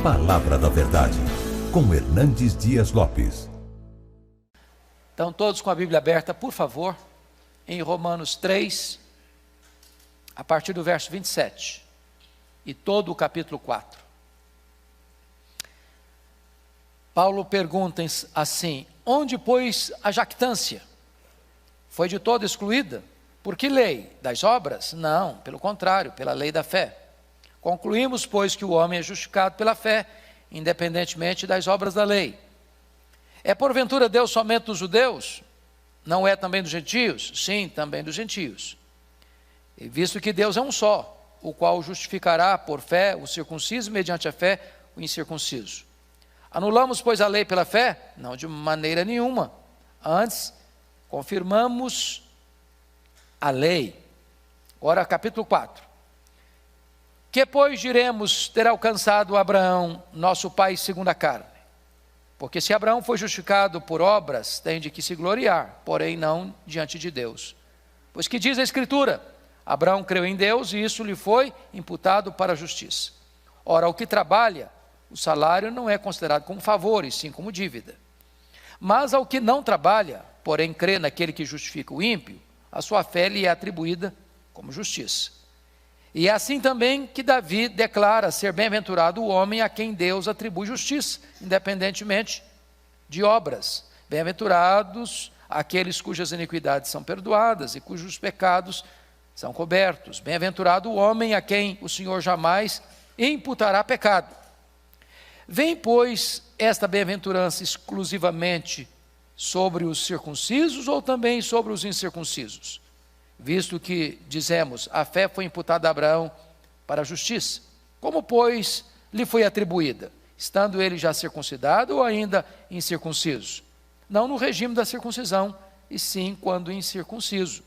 Palavra da Verdade, com Hernandes Dias Lopes. Então, todos com a Bíblia aberta, por favor, em Romanos 3, a partir do verso 27, e todo o capítulo 4. Paulo pergunta assim: onde, pois, a jactância? Foi de todo excluída? Por que lei? Das obras? Não, pelo contrário, pela lei da fé. Concluímos, pois, que o homem é justificado pela fé, independentemente das obras da lei. É porventura Deus somente dos judeus? Não é também dos gentios? Sim, também dos gentios. E visto que Deus é um só, o qual justificará por fé o circunciso, mediante a fé o incircunciso. Anulamos, pois, a lei pela fé? Não, de maneira nenhuma. Antes, confirmamos a lei. Agora, capítulo 4. Que, pois, diremos ter alcançado Abraão, nosso pai segundo a carne? Porque se Abraão foi justificado por obras, tem de que se gloriar, porém não diante de Deus. Pois que diz a Escritura: Abraão creu em Deus e isso lhe foi imputado para a justiça. Ora, o que trabalha, o salário não é considerado como favor, e sim como dívida. Mas ao que não trabalha, porém crê naquele que justifica o ímpio, a sua fé lhe é atribuída como justiça. E é assim também que Davi declara ser bem-aventurado o homem a quem Deus atribui justiça, independentemente de obras. Bem-aventurados aqueles cujas iniquidades são perdoadas e cujos pecados são cobertos. Bem-aventurado o homem a quem o Senhor jamais imputará pecado. Vem, pois, esta bem-aventurança exclusivamente sobre os circuncisos ou também sobre os incircuncisos? Visto que, dizemos, a fé foi imputada a Abraão para a justiça. Como, pois, lhe foi atribuída? Estando ele já circuncidado ou ainda incircunciso? Não no regime da circuncisão, e sim quando incircunciso.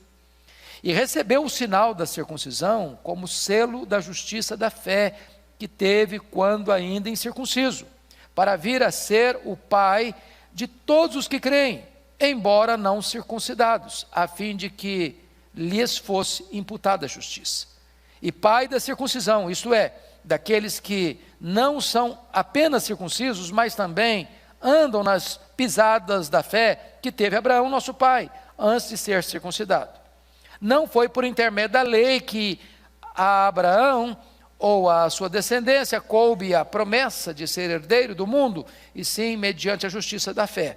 E recebeu o sinal da circuncisão como selo da justiça da fé que teve quando ainda incircunciso, para vir a ser o pai de todos os que creem, embora não circuncidados, a fim de que lhes fosse imputada a justiça. E pai da circuncisão, isto é, daqueles que não são apenas circuncisos, mas também andam nas pisadas da fé que teve Abraão, nosso pai, antes de ser circuncidado. Não foi por intermédio da lei que a Abraão ou a sua descendência coube a promessa de ser herdeiro do mundo, e sim mediante a justiça da fé.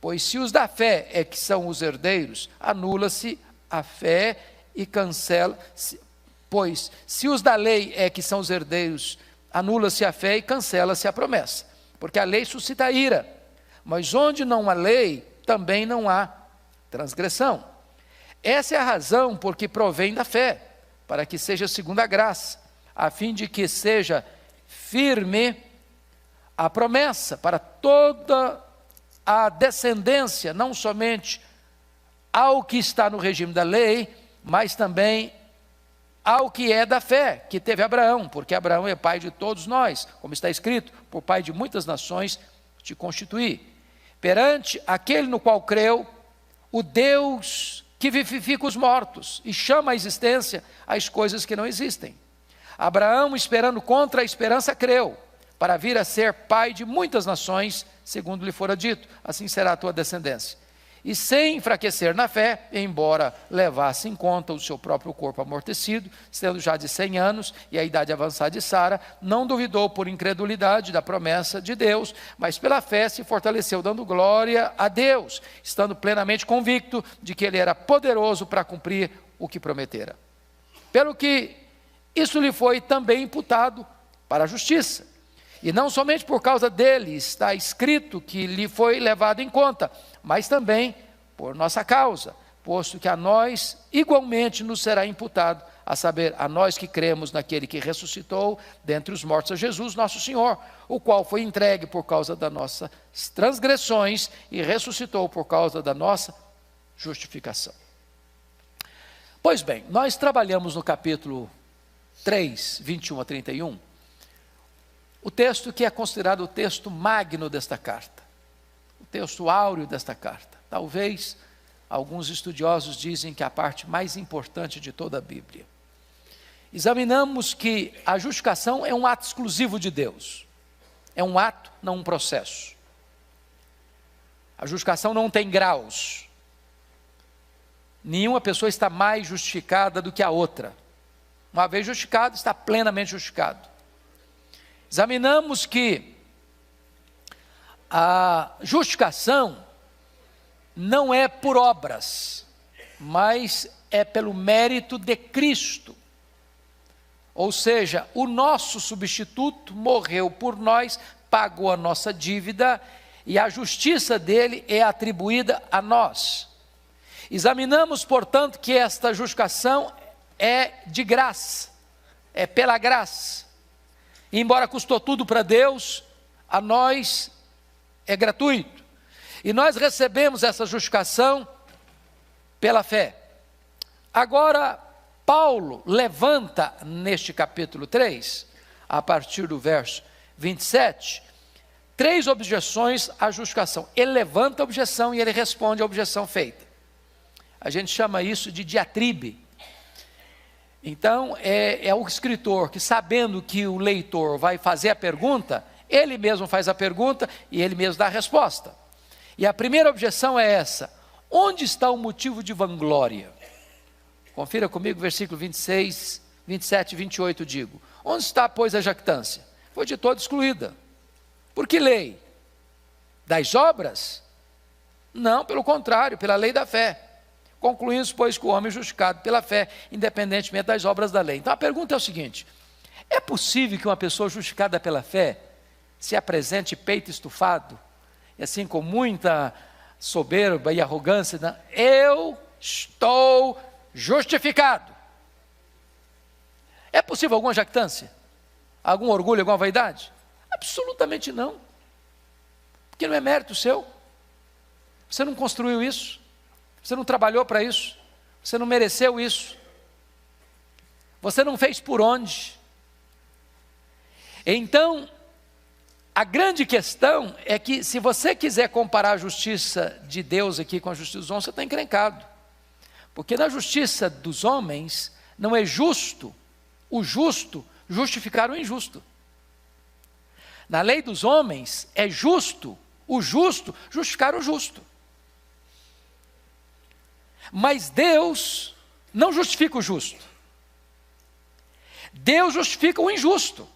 Pois se os da fé é que são os herdeiros, anula-se a fé e cancela-se. Pois se os da lei é que são os herdeiros, anula-se a fé e cancela-se a promessa. Porque a lei suscita ira, mas onde não há lei, também não há transgressão. Essa é a razão por que provém da fé, para que seja segundo a graça, a fim de que seja firme a promessa para toda a descendência, não somente ao que está no regime da lei, mas também ao que é da fé, que teve Abraão, porque Abraão é pai de todos nós, como está escrito: por pai de muitas nações te constituí. Perante aquele no qual creu, o Deus que vivifica os mortos e chama à existência as coisas que não existem. Abraão, esperando contra a esperança, creu, para vir a ser pai de muitas nações, segundo lhe fora dito: assim será a tua descendência. E sem enfraquecer na fé, embora levasse em conta o seu próprio corpo amortecido, sendo já de 100 anos e a idade avançada de Sara, não duvidou por incredulidade da promessa de Deus, mas pela fé se fortaleceu, dando glória a Deus, estando plenamente convicto de que ele era poderoso para cumprir o que prometera. Pelo que isso lhe foi também imputado para a justiça. E não somente por causa dele está escrito que lhe foi levado em conta, mas também por nossa causa, posto que a nós igualmente nos será imputado, a saber, a nós que cremos naquele que ressuscitou dentre os mortos a Jesus, nosso Senhor, o qual foi entregue por causa das nossas transgressões e ressuscitou por causa da nossa justificação. Pois bem, nós trabalhamos no capítulo 3, 21 a 31, o texto que é considerado o texto magno desta carta, o texto áureo desta carta. Talvez alguns estudiosos dizem que é a parte mais importante de toda a Bíblia. Examinamos que a justificação é um ato exclusivo de Deus. É um ato, não um processo. A justificação não tem graus. Nenhuma pessoa está mais justificada do que a outra. Uma vez justificado, está plenamente justificado. Examinamos que a justificação não é por obras, mas é pelo mérito de Cristo. Ou seja, o nosso substituto morreu por nós, pagou a nossa dívida e a justiça dele é atribuída a nós. Examinamos, portanto, que esta justificação é de graça, é pela graça. E embora custou tudo para Deus, a nós é gratuito. E nós recebemos essa justificação pela fé. Agora, Paulo levanta neste capítulo 3, a partir do verso 27, 3 objeções à justificação. Ele levanta a objeção e ele responde à objeção feita. A gente chama isso de diatribe. Então, é o escritor que, sabendo que o leitor vai fazer a pergunta, ele mesmo faz a pergunta e ele mesmo dá a resposta. E a primeira objeção é essa: onde está o motivo de vanglória? Confira comigo, versículo 26, 27 e 28, digo: onde está, pois, a jactância? Foi de toda excluída. Por que lei? Das obras? Não, pelo contrário, pela lei da fé. Concluímos, pois, que o homem é justificado pela fé, independentemente das obras da lei. Então a pergunta é o seguinte: é possível que uma pessoa justificada pela fé se apresente peito estufado, e assim com muita soberba e arrogância, né? Eu estou justificado? É possível alguma jactância? Algum orgulho, alguma vaidade? Absolutamente não. Porque não é mérito seu. Você não construiu isso. Você não trabalhou para isso. Você não mereceu isso. Você não fez por onde. Então, a grande questão é que, se você quiser comparar a justiça de Deus aqui com a justiça dos homens, você está encrencado. Porque na justiça dos homens, não é justo o justo justificar o injusto. Na lei dos homens, é justo o justo justificar o justo. Mas Deus não justifica o justo. Deus justifica o injusto.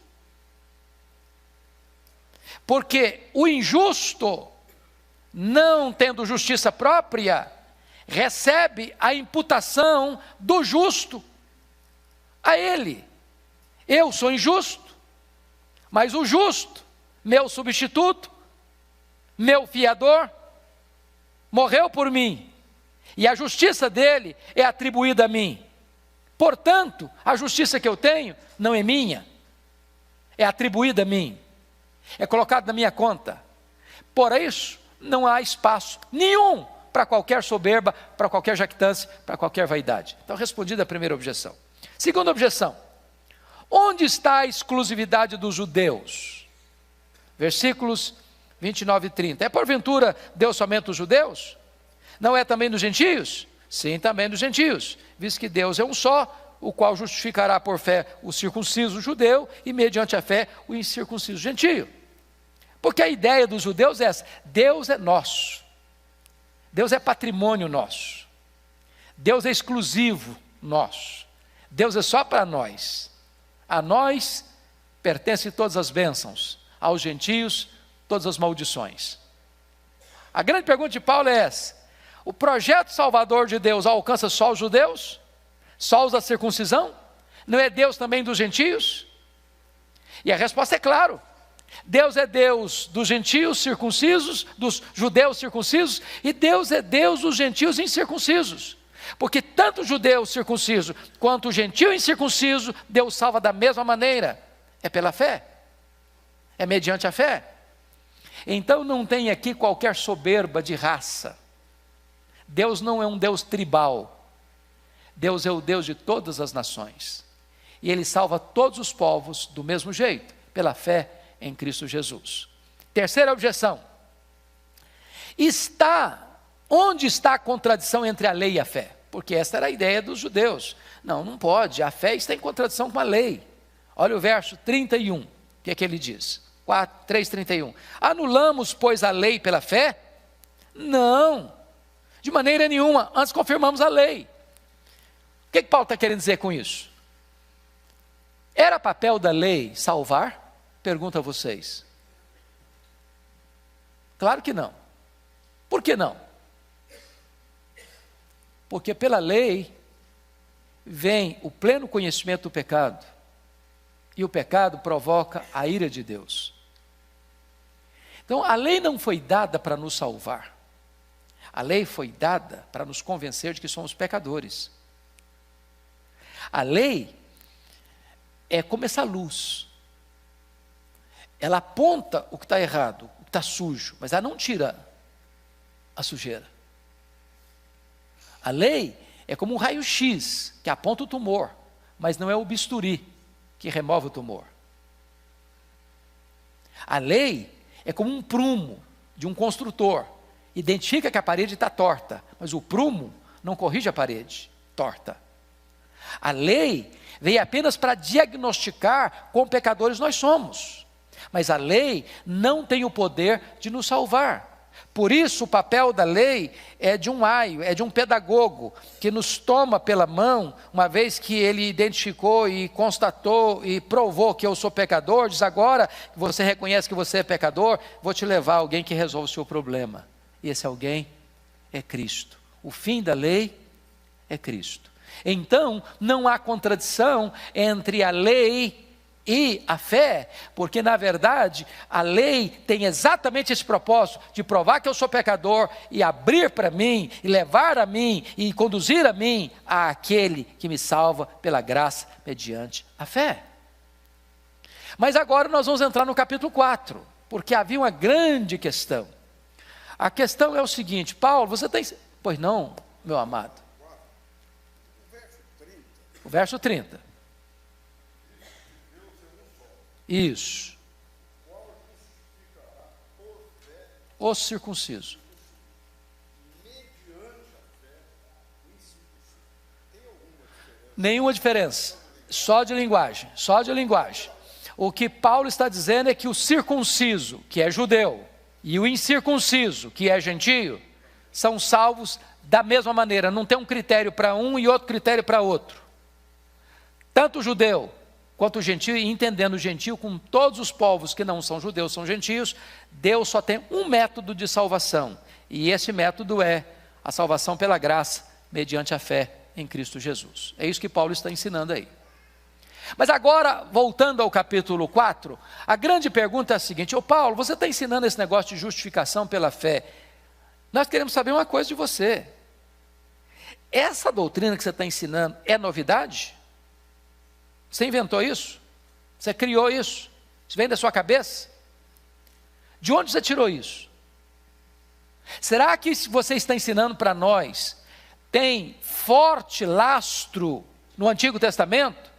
Porque o injusto, não tendo justiça própria, recebe a imputação do justo a ele. Eu sou injusto, mas o justo, meu substituto, meu fiador, morreu por mim, e a justiça dele é atribuída a mim. Portanto, a justiça que eu tenho não é minha, é atribuída a mim, é colocada na minha conta. Por isso, não há espaço nenhum para qualquer soberba, para qualquer jactância, para qualquer vaidade. Então, respondida a primeira objeção. Segunda objeção: onde está a exclusividade dos judeus? Versículos 29 e 30. É porventura Deus somente dos judeus? Não é também dos gentios? Sim, também dos gentios, visto que Deus é um só, o qual justificará por fé o circunciso judeu e mediante a fé o incircunciso gentio. Porque a ideia dos judeus é essa: Deus é nosso, Deus é patrimônio nosso, Deus é exclusivo nosso, Deus é só para nós, a nós pertencem todas as bênçãos, aos gentios todas as maldições. A grande pergunta de Paulo é essa: o projeto salvador de Deus alcança só os judeus? Só os da circuncisão? Não é Deus também dos gentios? E a resposta é claro: Deus é Deus dos gentios circuncisos, dos judeus circuncisos, e Deus é Deus dos gentios incircuncisos. Porque tanto o judeu circunciso quanto o gentio incircunciso, Deus salva da mesma maneira. É pela fé, é mediante a fé. Então não tem aqui qualquer soberba de raça. Deus não é um Deus tribal. Deus é o Deus de todas as nações. E Ele salva todos os povos do mesmo jeito, pela fé em Cristo Jesus. Terceira objeção: onde está a contradição entre a lei e a fé? Porque esta era a ideia dos judeus. Não pode, a fé está em contradição com a lei. Olha o verso 31, o que é que ele diz? 3:31. Anulamos, pois, a lei pela fé? Não, de maneira nenhuma, antes confirmamos a lei. O que Paulo está querendo dizer com isso? Era papel da lei salvar? Pergunto a vocês. Claro que não. Por que não? Porque pela lei vem o pleno conhecimento do pecado, e o pecado provoca a ira de Deus. Então a lei não foi dada para nos salvar, a lei foi dada para nos convencer de que somos pecadores. A lei é como essa luz, ela aponta o que está errado, o que está sujo, mas ela não tira a sujeira. A lei é como um raio-x que aponta o tumor, mas não é o bisturi que remove o tumor. A lei é como um prumo de um construtor, identifica que a parede está torta, mas o prumo não corrige a parede torta. A lei veio apenas para diagnosticar quão pecadores nós somos, mas a lei não tem o poder de nos salvar. Por isso o papel da lei é de um aio, é de um pedagogo, que nos toma pela mão, uma vez que ele identificou e constatou e provou que eu sou pecador, diz: agora que você reconhece que você é pecador, vou te levar a alguém que resolve o seu problema. E esse alguém é Cristo. O fim da lei é Cristo. Então não há contradição entre a lei e a fé, porque na verdade a lei tem exatamente esse propósito de provar que eu sou pecador e abrir para mim, e levar a mim, e conduzir a mim àquele que me salva pela graça mediante a fé. Mas agora nós vamos entrar no capítulo 4, porque havia uma grande questão. A questão é o seguinte: Paulo, você tem... Pois não, meu amado. O verso 30. Isso. O circunciso. Nenhuma diferença. Só de linguagem. Só de linguagem. O que Paulo está dizendo é que o circunciso, que é judeu, e o incircunciso, que é gentio, são salvos da mesma maneira. Não tem um critério para um e outro critério para outro. Tanto o judeu quanto o gentio, e entendendo o gentio como todos os povos que não são judeus, são gentios, Deus só tem um método de salvação, e esse método é a salvação pela graça, mediante a fé em Cristo Jesus. É isso que Paulo está ensinando aí. Mas agora, voltando ao capítulo 4, a grande pergunta é a seguinte: ô Paulo, você está ensinando esse negócio de justificação pela fé, nós queremos saber uma coisa de você. Essa doutrina que você está ensinando é novidade? Você inventou isso? Você criou isso? Isso vem da sua cabeça? De onde você tirou isso? Será que você está ensinando para nós tem forte lastro no Antigo Testamento?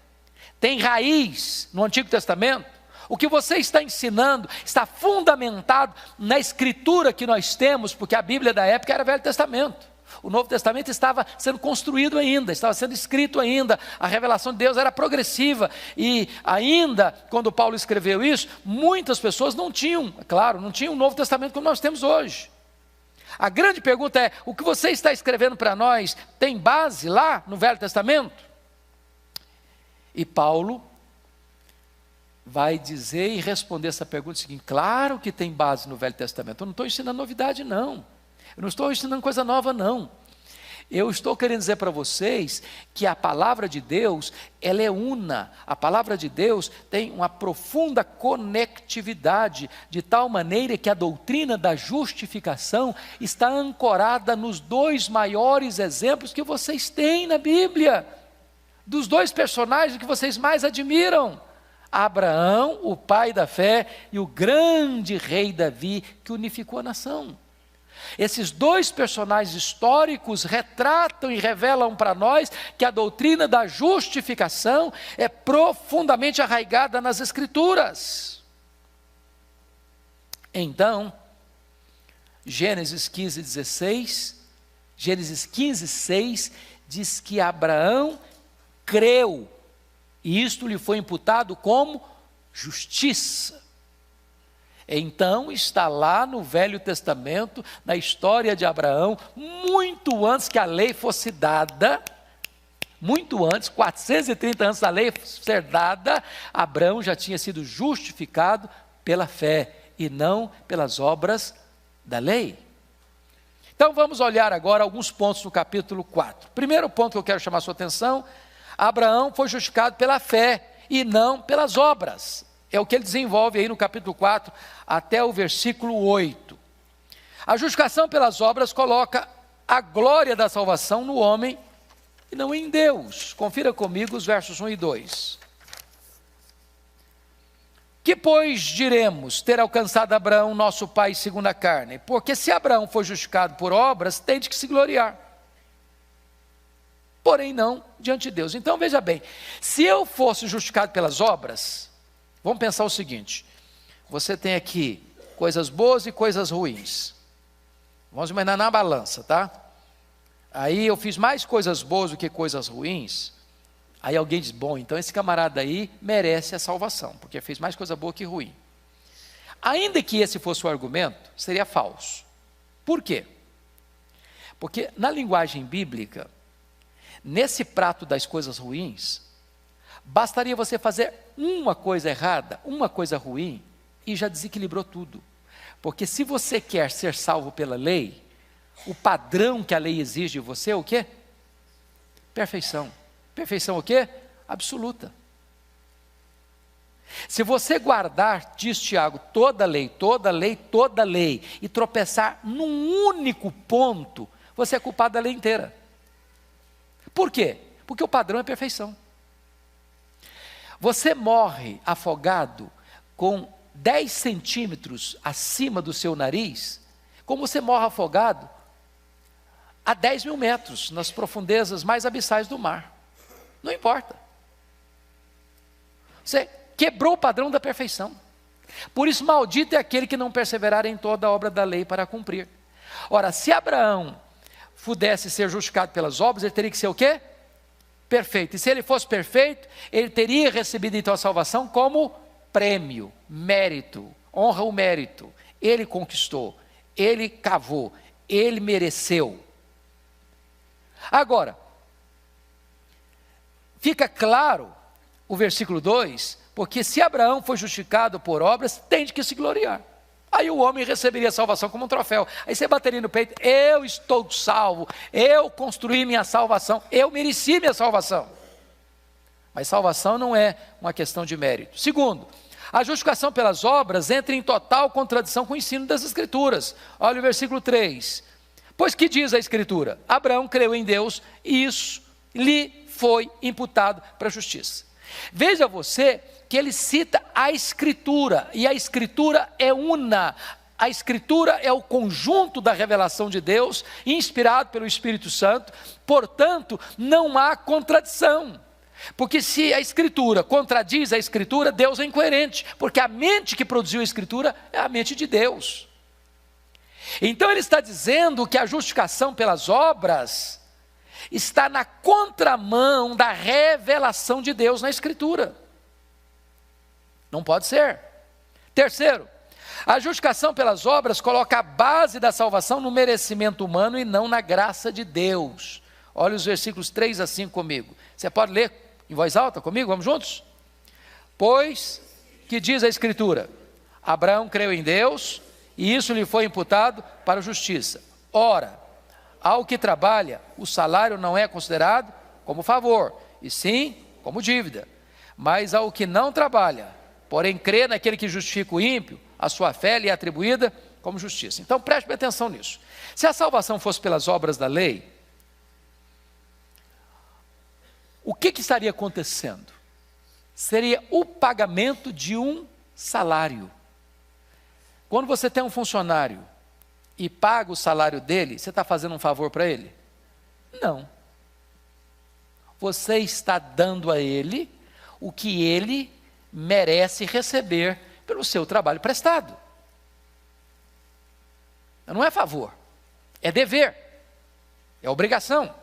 Tem raiz no Antigo Testamento? O que você está ensinando está fundamentado na escritura que nós temos, porque a Bíblia da época era Velho Testamento. O Novo Testamento estava sendo construído ainda, estava sendo escrito ainda, a revelação de Deus era progressiva, e ainda, quando Paulo escreveu isso, muitas pessoas não tinham, claro, não tinham o Novo Testamento como nós temos hoje. A grande pergunta é: o que você está escrevendo para nós tem base lá no Velho Testamento? E Paulo vai dizer e responder essa pergunta seguinte: claro que tem base no Velho Testamento. Eu não estou ensinando novidade, não. Eu não estou ensinando coisa nova, não. Eu estou querendo dizer para vocês que a palavra de Deus, ela é una. A palavra de Deus tem uma profunda conectividade, de tal maneira que a doutrina da justificação está ancorada nos dois maiores exemplos que vocês têm na Bíblia, dos dois personagens que vocês mais admiram: Abraão, o pai da fé, e o grande rei Davi, que unificou a nação. Esses dois personagens históricos retratam e revelam para nós que a doutrina da justificação é profundamente arraigada nas Escrituras. Então, Gênesis 15:6 diz que Abraão creu, e isto lhe foi imputado como justiça. Então está lá no Velho Testamento, na história de Abraão, muito antes que a lei fosse dada, muito antes, 430 anos da lei ser dada, Abraão já tinha sido justificado pela fé e não pelas obras da lei. Então vamos olhar agora alguns pontos do capítulo 4. Primeiro ponto que eu quero chamar a sua atenção: Abraão foi justificado pela fé e não pelas obras. É o que ele desenvolve aí no capítulo 4 até o versículo 8. A justificação pelas obras coloca a glória da salvação no homem e não em Deus. Confira comigo os versos 1 e 2. Que pois diremos ter alcançado Abraão, nosso pai, segundo a carne? Porque se Abraão foi justificado por obras, tem de que se gloriar. Porém não diante de Deus. Então veja bem, se eu fosse justificado pelas obras, vamos pensar o seguinte: você tem aqui coisas boas e coisas ruins. Vamos imaginar na balança, tá? Aí eu fiz mais coisas boas do que coisas ruins. Aí alguém diz: bom, então esse camarada aí merece a salvação, porque fez mais coisa boa que ruim. Ainda que esse fosse o argumento, seria falso. Por quê? Porque na linguagem bíblica, nesse prato das coisas ruins, bastaria você fazer uma coisa errada, uma coisa ruim, e já desequilibrou tudo. Porque se você quer ser salvo pela lei, o padrão que a lei exige de você é o quê? Perfeição. Perfeição o quê? Absoluta. Se você guardar, diz Tiago, toda lei, toda lei, toda lei, e tropeçar num único ponto, você é culpado da lei inteira. Por quê? Porque o padrão é perfeição. Você morre afogado com 10 centímetros acima do seu nariz, como você morre afogado a 10 mil metros, nas profundezas mais abissais do mar. Não importa. Você quebrou o padrão da perfeição. Por isso, maldito é aquele que não perseverar em toda a obra da lei para cumprir. Ora, se Abraão pudesse ser justificado pelas obras, ele teria que ser o quê? Perfeito. E se ele fosse perfeito, ele teria recebido então a salvação como prêmio, mérito, honra o mérito. Ele conquistou, ele cavou, ele mereceu. Agora, fica claro o versículo 2, porque se Abraão foi justificado por obras, tem de que se gloriar. Aí o homem receberia a salvação como um troféu. Aí você bateria no peito: eu estou salvo, eu construí minha salvação, eu mereci minha salvação. Mas salvação não é uma questão de mérito. Segundo, a justificação pelas obras entra em total contradição com o ensino das Escrituras. Olha o versículo 3. Pois que diz a Escritura? Abraão creu em Deus e isso lhe foi imputado para a justiça. Veja você que ele cita a Escritura, e a Escritura é una. A Escritura é o conjunto da revelação de Deus, inspirado pelo Espírito Santo, portanto, não há contradição. Porque se a Escritura contradiz a Escritura, Deus é incoerente, porque a mente que produziu a Escritura é a mente de Deus. Então ele está dizendo que a justificação pelas obras está na contramão da revelação de Deus na Escritura. Não pode ser. Terceiro, a justificação pelas obras coloca a base da salvação no merecimento humano e não na graça de Deus. Olha os versículos 3 a 5 comigo. Você pode ler em voz alta comigo? Vamos juntos? Pois, que diz a Escritura? Abraão creu em Deus e isso lhe foi imputado para a justiça. Ora, ao que trabalha, o salário não é considerado como favor, e sim como dívida. Mas ao que não trabalha, porém crê naquele que justifica o ímpio, a sua fé lhe é atribuída como justiça. Então preste atenção nisso. Se a salvação fosse pelas obras da lei, o que estaria acontecendo? Seria o pagamento de um salário. Quando você tem um funcionário e paga o salário dele, você está fazendo um favor para ele? Não. Você está dando a ele o que ele merece receber pelo seu trabalho prestado. Não é favor, é dever, é obrigação.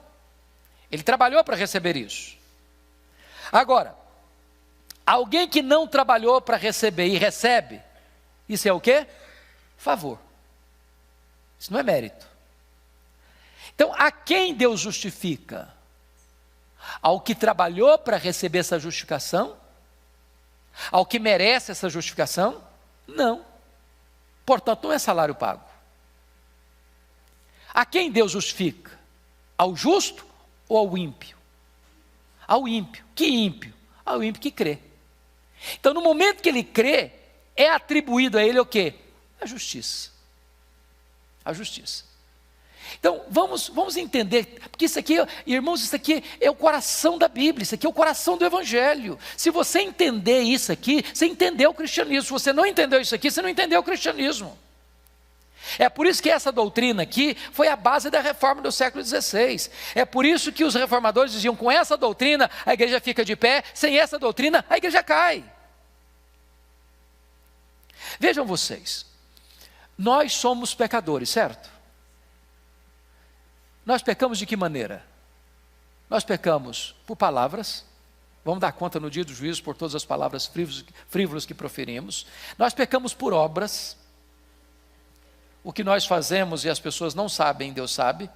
Ele trabalhou para receber isso. Agora, alguém que não trabalhou para receber e recebe, Isso é o quê? Favor. Isso não é mérito. Então, a quem Deus justifica? Ao que trabalhou para receber essa justificação? Ao que merece essa justificação? Não. Portanto, não é salário pago. A quem Deus justifica? Ao justo ou ao ímpio? Ao ímpio. Que ímpio? Ao ímpio que crê. Então, no momento que ele crê, é atribuído a ele o quê? A justiça. A justiça. Então, vamos entender, porque isso aqui, irmãos, isso aqui é o coração da Bíblia, isso aqui é o coração do Evangelho. Se você entender isso aqui, você entendeu o cristianismo. Se você não entendeu isso aqui, você não entendeu o cristianismo. É por isso que essa doutrina aqui foi a base da reforma do século XVI. É por isso que os reformadores diziam, com essa doutrina a igreja fica de pé, sem essa doutrina a igreja cai. Vejam vocês, nós somos pecadores, certo? Nós pecamos de que maneira? Nós pecamos por palavras, vamos dar conta no dia do juízo por todas as palavras frívolas que proferimos. Nós pecamos por obras, o que nós fazemos e as pessoas não sabem, Deus sabe.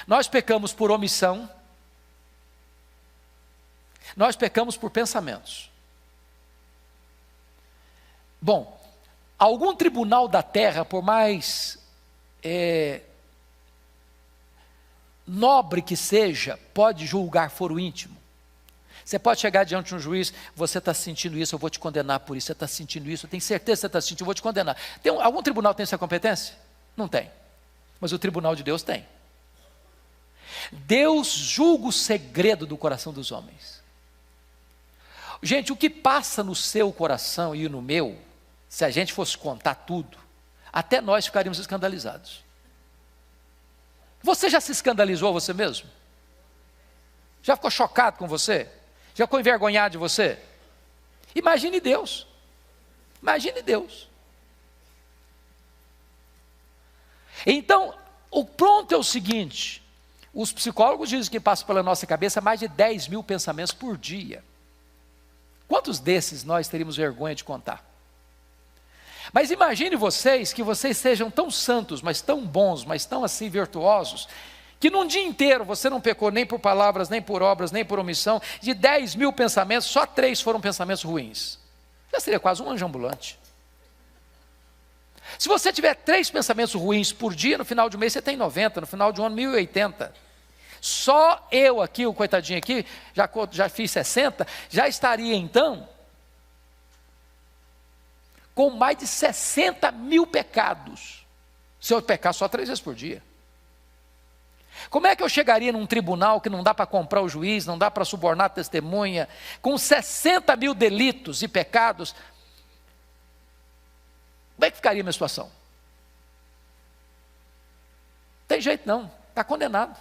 Nós pecamos por omissão. Nós pecamos por pensamentos. Bom, algum tribunal da terra, por mais nobre que seja, pode julgar foro íntimo. Você pode chegar diante de um juiz, você está sentindo isso, eu vou te condenar por isso, você está sentindo isso, eu tenho certeza que você está sentindo, eu vou te condenar. Algum tribunal tem essa competência? Não tem. Mas o tribunal de Deus tem. Deus julga o segredo do coração dos homens. Gente, o que passa no seu coração e no meu, se a gente fosse contar tudo, até nós ficaríamos escandalizados. Você já se escandalizou você mesmo? Já ficou chocado com você? Já ficou envergonhado de você? Imagine Deus. Imagine Deus. Então, o ponto é o seguinte: os psicólogos dizem que passam pela nossa cabeça mais de 10 mil pensamentos por dia. Quantos desses nós teríamos vergonha de contar? Mas imagine vocês, que vocês sejam tão santos, mas tão bons, mas tão assim virtuosos, que num dia inteiro você não pecou nem por palavras, nem por obras, nem por omissão. De 10 mil pensamentos, só 3 foram pensamentos ruins. Já seria quase um anjo ambulante. Se você tiver 3 pensamentos ruins por dia, no final de um mês você tem 90, no final de um ano 1080. Só eu aqui, o coitadinho aqui, já fiz 60, já estaria então com mais de 60 mil pecados, se eu pecar só 3 vezes por dia. Como é que eu chegaria num tribunal que não dá para comprar o juiz, não dá para subornar a testemunha, com 60 mil delitos e pecados? Como é que ficaria a minha situação? Não tem jeito não, está condenado.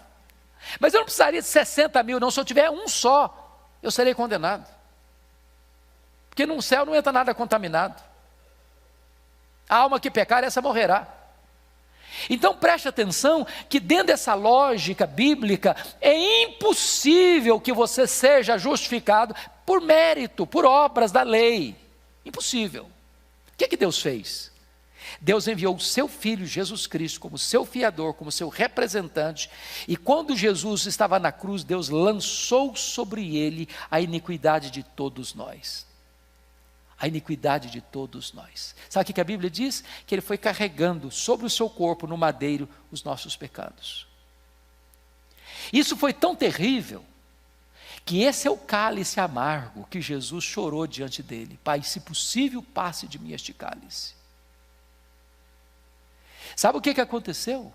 Mas eu não precisaria de 60 mil não, se eu tiver um só, eu serei condenado. Porque no céu não entra nada contaminado. A alma que pecar, essa morrerá. Então preste atenção que dentro dessa lógica bíblica, é impossível que você seja justificado por mérito, por obras da lei. Impossível. O que Deus fez? Deus enviou o seu Filho Jesus Cristo como seu fiador, como seu representante, e quando Jesus estava na cruz, Deus lançou sobre ele a iniquidade de todos nós. A iniquidade de todos nós. Sabe o que a Bíblia diz? Que ele foi carregando sobre o seu corpo, no madeiro, os nossos pecados. Isso foi tão terrível, que esse é o cálice amargo que Jesus chorou diante dele. Pai, se possível, passe de mim este cálice. Sabe o que aconteceu?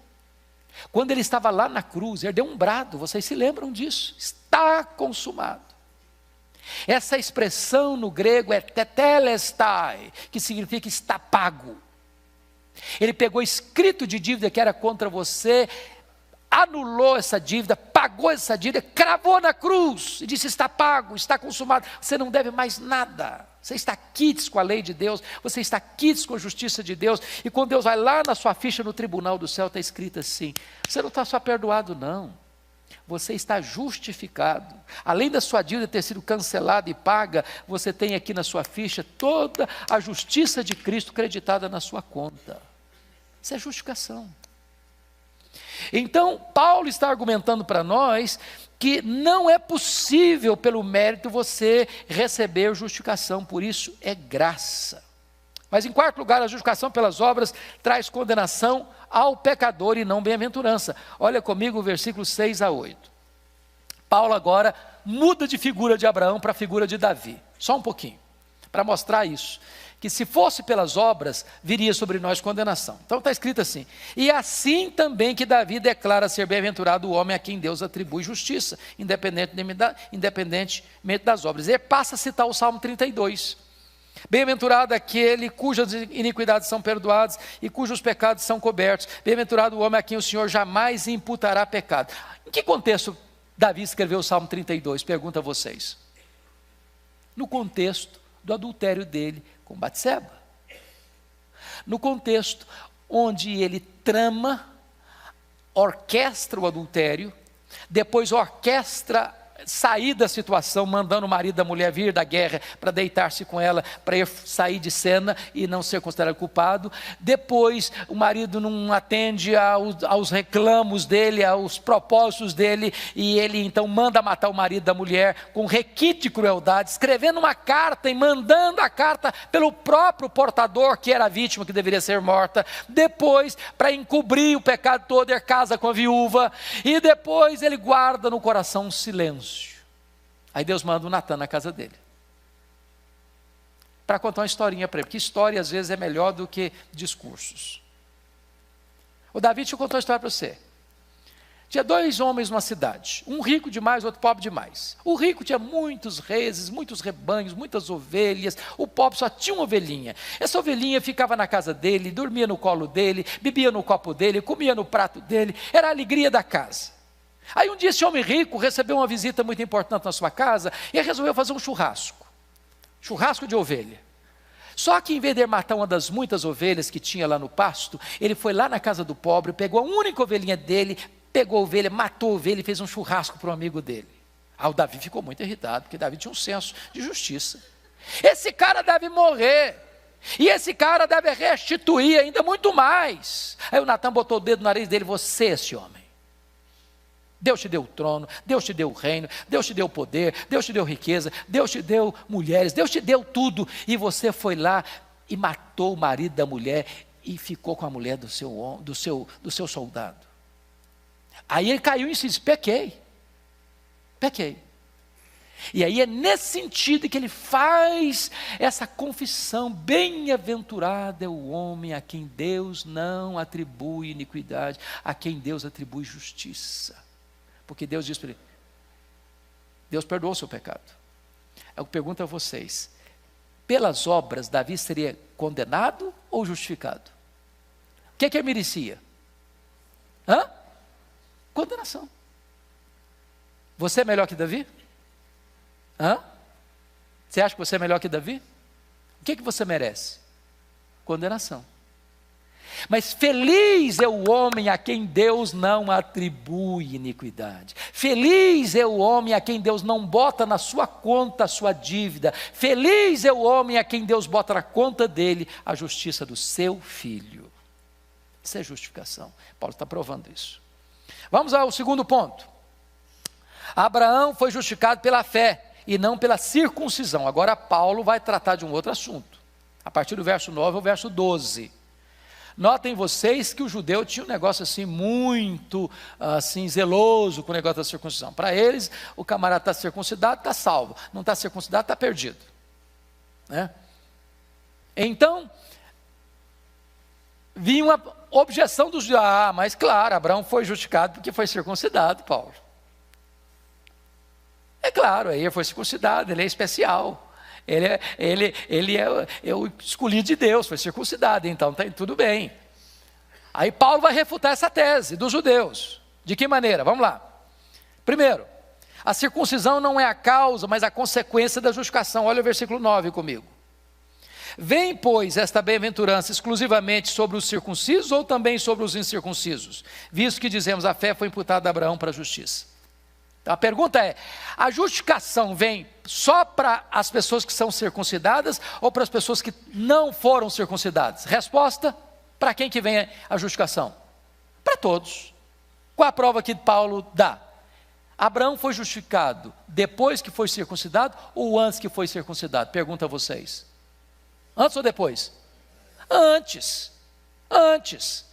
Quando ele estava lá na cruz, ele deu um brado, vocês se lembram disso? Está consumado. Essa expressão no grego é tetelestai, que significa está pago. Ele pegou escrito de dívida que era contra você, anulou essa dívida, pagou essa dívida, cravou na cruz e disse: está pago, está consumado, você não deve mais nada. Você está quites com a lei de Deus, você está quites com a justiça de Deus. E quando Deus vai lá na sua ficha no tribunal do céu, está escrito assim: você não está só perdoado não, Você está justificado. Além da sua dívida ter sido cancelada e paga, você tem aqui na sua ficha toda a justiça de Cristo creditada na sua conta. Isso é justificação. Então, Paulo está argumentando para nós que não é possível, pelo mérito, você receber justificação, por isso é graça. Mas em quarto lugar, a justificação pelas obras traz condenação ao pecador e não bem-aventurança. Olha comigo o versículo 6 a 8. Paulo agora muda de figura de Abraão para a figura de Davi. Só um pouquinho, para mostrar isso. Que se fosse pelas obras, viria sobre nós condenação. Então está escrito assim: e assim também que Davi declara ser bem-aventurado o homem a quem Deus atribui justiça, independentemente das obras. E passa a citar o Salmo 32. Bem-aventurado aquele cujas iniquidades são perdoadas e cujos pecados são cobertos. Bem-aventurado o homem a quem o Senhor jamais imputará pecado. Em que contexto Davi escreveu o Salmo 32? Pergunto a vocês. No contexto do adultério dele com Batseba. No contexto onde ele trama, orquestra o adultério, depois orquestra sair da situação, mandando o marido da mulher vir da guerra para deitar-se com ela, para ir sair de cena e não ser considerado culpado. Depois o marido não atende aos reclamos dele, aos propósitos dele, e ele então manda matar o marido da mulher com requinte de crueldade, escrevendo uma carta e mandando a carta pelo próprio portador, que era a vítima que deveria ser morta. Depois, para encobrir o pecado todo, ele casa com a viúva, e depois ele guarda no coração um silêncio. Aí Deus manda o Natan na casa dele, para contar uma historinha para ele, porque história às vezes é melhor do que discursos. O Davi, deixa eu contar uma história para você. Tinha dois homens numa cidade, um rico demais, outro pobre demais. O rico tinha muitos reses, muitos rebanhos, muitas ovelhas. O pobre só tinha uma ovelhinha. Essa ovelhinha ficava na casa dele, dormia no colo dele, bebia no copo dele, comia no prato dele, era a alegria da casa. Aí um dia esse homem rico recebeu uma visita muito importante na sua casa e resolveu fazer um churrasco de ovelha. Só que em vez de matar uma das muitas ovelhas que tinha lá no pasto, ele foi lá na casa do pobre, pegou a única ovelhinha dele, pegou a ovelha, matou a ovelha e fez um churrasco para um amigo dele. Aí o Davi ficou muito irritado, porque Davi tinha um senso de justiça. Esse cara deve morrer, e esse cara deve restituir ainda muito mais. Aí o Natan botou o dedo no nariz dele: você, esse homem, Deus te deu o trono, Deus te deu o reino, Deus te deu o poder, Deus te deu riqueza, Deus te deu mulheres, Deus te deu tudo, e você foi lá e matou o marido da mulher e ficou com a mulher do seu soldado. Aí ele caiu em si e disse: pequei. E aí é nesse sentido que ele faz essa confissão: bem-aventurado é o homem a quem Deus não atribui iniquidade, a quem Deus atribui justiça. Porque Deus diz para ele: Deus perdoou o seu pecado. Eu pergunto a vocês: pelas obras Davi seria condenado ou justificado? O que é que ele merecia? Condenação. Você é melhor que Davi? Você acha que você é melhor que Davi? O que é que você merece? Condenação. Mas feliz é o homem a quem Deus não atribui iniquidade. Feliz é o homem a quem Deus não bota na sua conta a sua dívida. Feliz é o homem a quem Deus bota na conta dele a justiça do seu filho. Isso é justificação. Paulo está provando isso. Vamos ao segundo ponto. Abraão foi justificado pela fé e não pela circuncisão. Agora Paulo vai tratar de um outro assunto, a partir do verso 9 ao verso 12. Notem vocês que o judeu tinha um negócio assim muito assim zeloso com o negócio da circuncisão. Para eles, o camarada está circuncidado, está salvo. Não está circuncidado, está perdido, né? Então, vinha uma objeção dos judeus: mas claro, Abraão foi justificado porque foi circuncidado, Paulo. É claro, aí ele foi circuncidado, ele é especial. Ele é o escolhido de Deus, foi circuncidado, então está tudo bem. Aí Paulo vai refutar essa tese dos judeus. De que maneira? Vamos lá. Primeiro, a circuncisão não é a causa, mas a consequência da justificação. Olha o versículo 9 comigo. Vem, pois, esta bem-aventurança exclusivamente sobre os circuncisos ou também sobre os incircuncisos? Visto que dizemos: a fé foi imputada a Abraão para a justiça. Então a pergunta é: a justificação vem só para as pessoas que são circuncidadas ou para as pessoas que não foram circuncidadas? Resposta: para quem que vem a justificação? Para todos. Qual a prova que Paulo dá? Abraão foi justificado depois que foi circuncidado ou antes que foi circuncidado? Pergunto a vocês. Antes ou depois? Antes. Antes.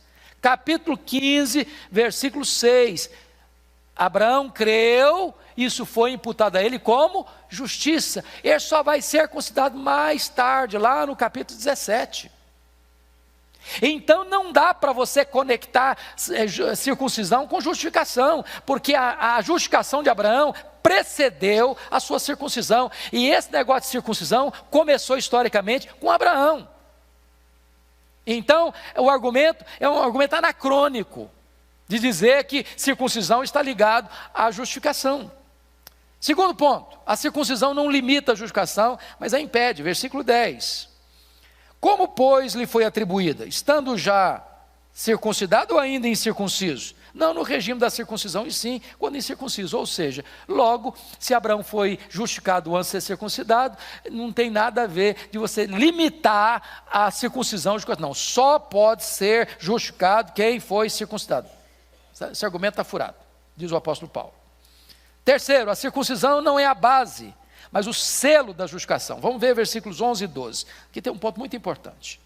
Capítulo 15, versículo 6. Abraão creu, isso foi imputado a ele como justiça. Ele só vai ser considerado mais tarde, lá no capítulo 17. Então não dá para você conectar circuncisão com justificação, porque a justificação de Abraão precedeu a sua circuncisão, e esse negócio de circuncisão começou historicamente com Abraão. Então o argumento é um argumento anacrônico, de dizer que circuncisão está ligado à justificação. Segundo ponto, a circuncisão não limita a justificação, mas a impede. Versículo 10. Como, pois, lhe foi atribuída? Estando já circuncidado ou ainda incircunciso? Não no regime da circuncisão, e sim quando incircunciso. Ou seja, logo, se Abraão foi justificado antes de ser circuncidado, não tem nada a ver de você limitar a circuncisão. Não, só pode ser justificado quem foi circuncidado. Esse argumento está furado, diz o apóstolo Paulo. Terceiro, a circuncisão não é a base, mas o selo da justificação. Vamos ver versículos 11 e 12. Aqui tem um ponto muito importante.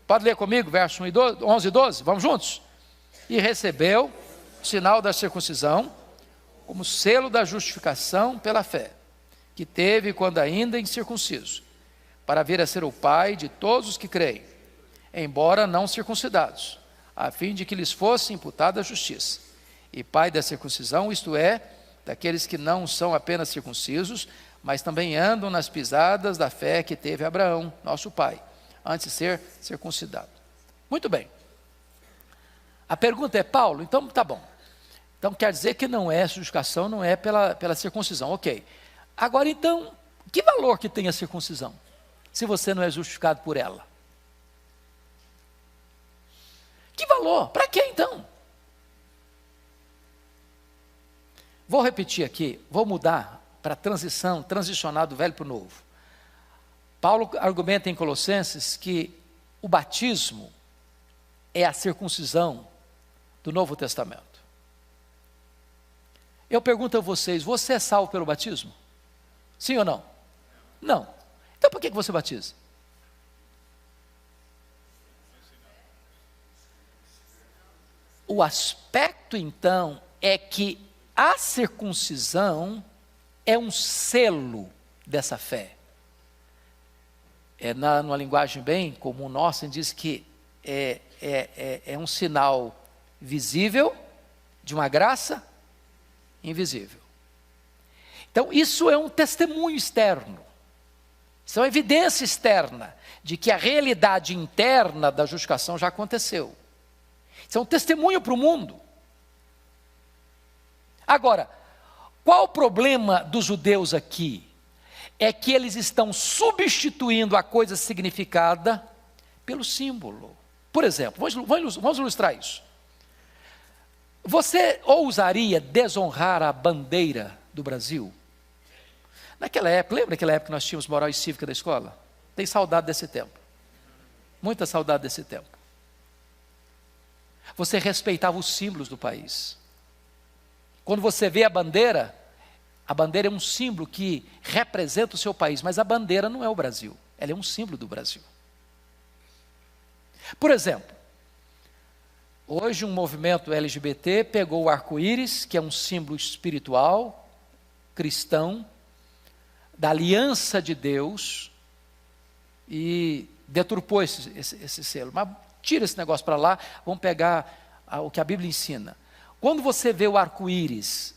Pode ler comigo, versos 11 e 12? Vamos juntos? E recebeu o sinal da circuncisão como selo da justificação pela fé, que teve quando ainda incircunciso, para vir a ser o pai de todos os que creem, embora não circuncidados, a fim de que lhes fosse imputada a justiça. E pai da circuncisão, isto é, daqueles que não são apenas circuncisos, mas também andam nas pisadas da fé que teve Abraão, nosso pai, antes de ser circuncidado. Muito bem. A pergunta é: Paulo, então tá bom. Então quer dizer que não é justificação, não é pela circuncisão. Ok. Agora então, que valor que tem a circuncisão, se você não é justificado por ela? Que valor? Para quê então? Vou repetir aqui, vou mudar para transicionar do velho para o novo. Paulo argumenta em Colossenses que o batismo é a circuncisão do Novo Testamento. Eu pergunto a vocês: você é salvo pelo batismo? Sim ou não? Não. Então por que você batiza? O aspecto então é que a circuncisão é um selo dessa fé. Numa linguagem bem comum nossa, a gente diz que é um sinal visível de uma graça invisível. Então isso é um testemunho externo, isso é uma evidência externa de que a realidade interna da justificação já aconteceu. Isso é um testemunho para o mundo. Agora, qual o problema dos judeus aqui? É que eles estão substituindo a coisa significada pelo símbolo. Por exemplo, vamos ilustrar isso. Você ousaria desonrar a bandeira do Brasil? Naquela época, lembra daquela época que nós tínhamos moral e cívica da escola? Tem saudade desse tempo. Muita saudade desse tempo. Você respeitava os símbolos do país. Quando você vê a bandeira é um símbolo que representa o seu país, mas a bandeira não é o Brasil, ela é um símbolo do Brasil. Por exemplo, hoje um movimento LGBT pegou o arco-íris, que é um símbolo espiritual, cristão, da aliança de Deus, e deturpou esse selo. Mas tira esse negócio para lá, vamos pegar o que a Bíblia ensina. Quando você vê o arco-íris,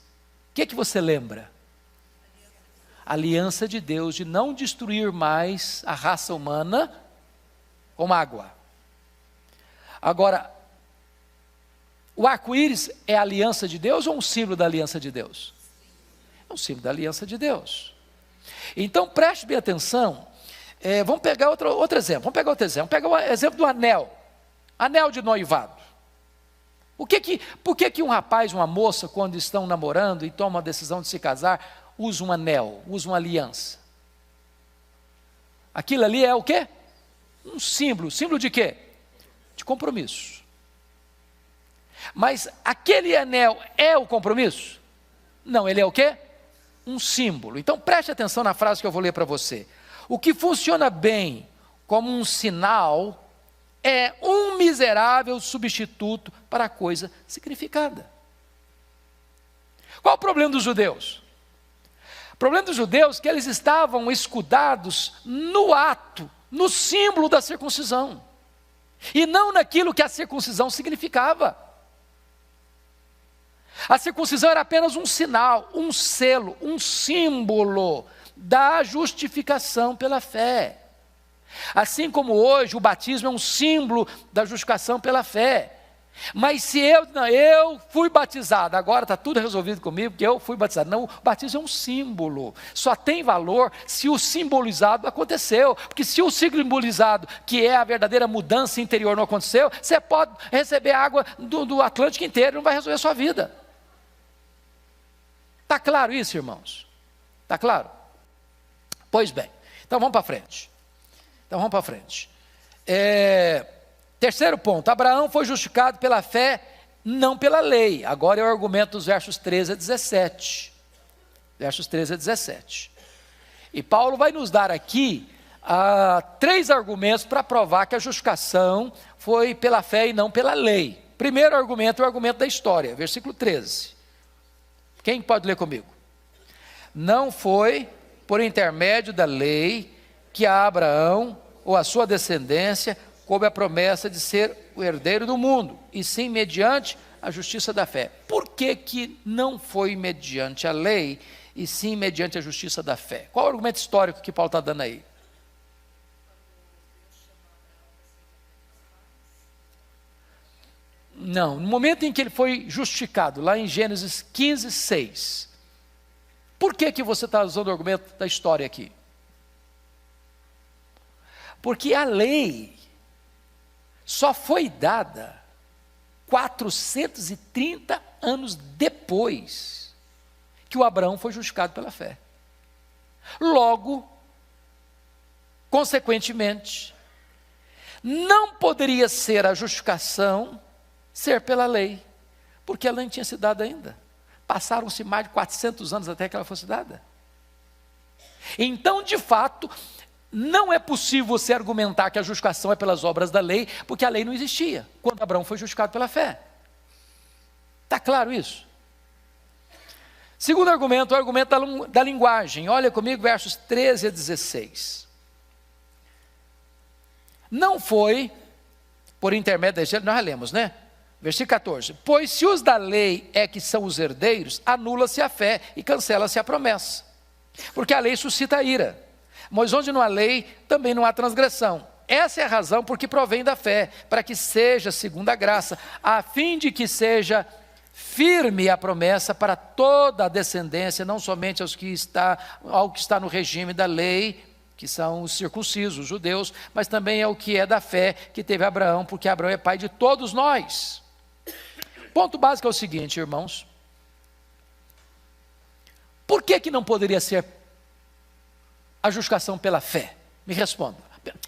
o que você lembra? A aliança de Deus de não destruir mais a raça humana com água. Agora, o arco-íris é a aliança de Deus ou um símbolo da aliança de Deus? É um símbolo da aliança de Deus. Então preste bem atenção. Vamos pegar outro exemplo. Vamos pegar o exemplo do anel. Anel de noivado. Por que um rapaz e uma moça, quando estão namorando e tomam a decisão de se casar, usa um anel, usa uma aliança? Aquilo ali é o quê? Um símbolo. Símbolo de quê? De compromisso. Mas aquele anel é o compromisso? Não, ele é o quê? Um símbolo. Então preste atenção na frase que eu vou ler para você. O que funciona bem como um sinal é um miserável substituto para a coisa significada. Qual o problema dos judeus? O problema dos judeus é que eles estavam escudados no ato, no símbolo da circuncisão, e não naquilo que a circuncisão significava. A circuncisão era apenas um sinal, um selo, um símbolo da justificação pela fé. Assim como hoje o batismo é um símbolo da justificação pela fé. Mas se eu fui batizado, agora está tudo resolvido comigo, porque eu fui batizado. Não, o batismo é um símbolo. Só tem valor se o simbolizado aconteceu. Porque se o simbolizado, que é a verdadeira mudança interior, não aconteceu, você pode receber água do Atlântico inteiro, não vai resolver a sua vida. Está claro isso, irmãos? Está claro? Pois bem, então vamos para frente. Terceiro ponto, Abraão foi justificado pela fé, não pela lei. Agora é o argumento dos versos 13 a 17. Versos 13 a 17. E Paulo vai nos dar aqui 3 argumentos para provar que a justificação foi pela fé e não pela lei. Primeiro argumento é o argumento da história, versículo 13. Quem pode ler comigo? Não foi por intermédio da lei que a Abraão ou a sua descendência coube a promessa de ser o herdeiro do mundo, e sim mediante a justiça da fé. Por que não foi mediante a lei, e sim mediante a justiça da fé? Qual é o argumento histórico que Paulo está dando aí? Não, no momento em que ele foi justificado, lá em Gênesis 15, 6, por que você está usando o argumento da história aqui? Porque a lei só foi dada 430 anos depois que o Abraão foi justificado pela fé. Logo, consequentemente, não poderia ser a justificação ser pela lei, porque ela não tinha sido dada ainda. Passaram-se mais de 400 anos até que ela fosse dada. Então, de fato, não é possível você argumentar que a justificação é pelas obras da lei, porque a lei não existia quando Abraão foi justificado pela fé. Está claro isso? Segundo argumento, o argumento da linguagem. Olha comigo, versos 13 a 16. Não foi por intermédio da lei, nós já lemos, né? Versículo 14. Pois se os da lei é que são os herdeiros, anula-se a fé e cancela-se a promessa. Porque a lei suscita a ira. Mas onde não há lei, também não há transgressão. Essa é a razão por que provém da fé, para que seja segundo a graça, a fim de que seja firme a promessa para toda a descendência, não somente ao que está no regime da lei, que são os circuncisos, os judeus, mas também ao que é da fé que teve Abraão, porque Abraão é pai de todos nós. Ponto básico é o seguinte, irmãos. Por que não poderia ser a justificação pela fé? Me responda.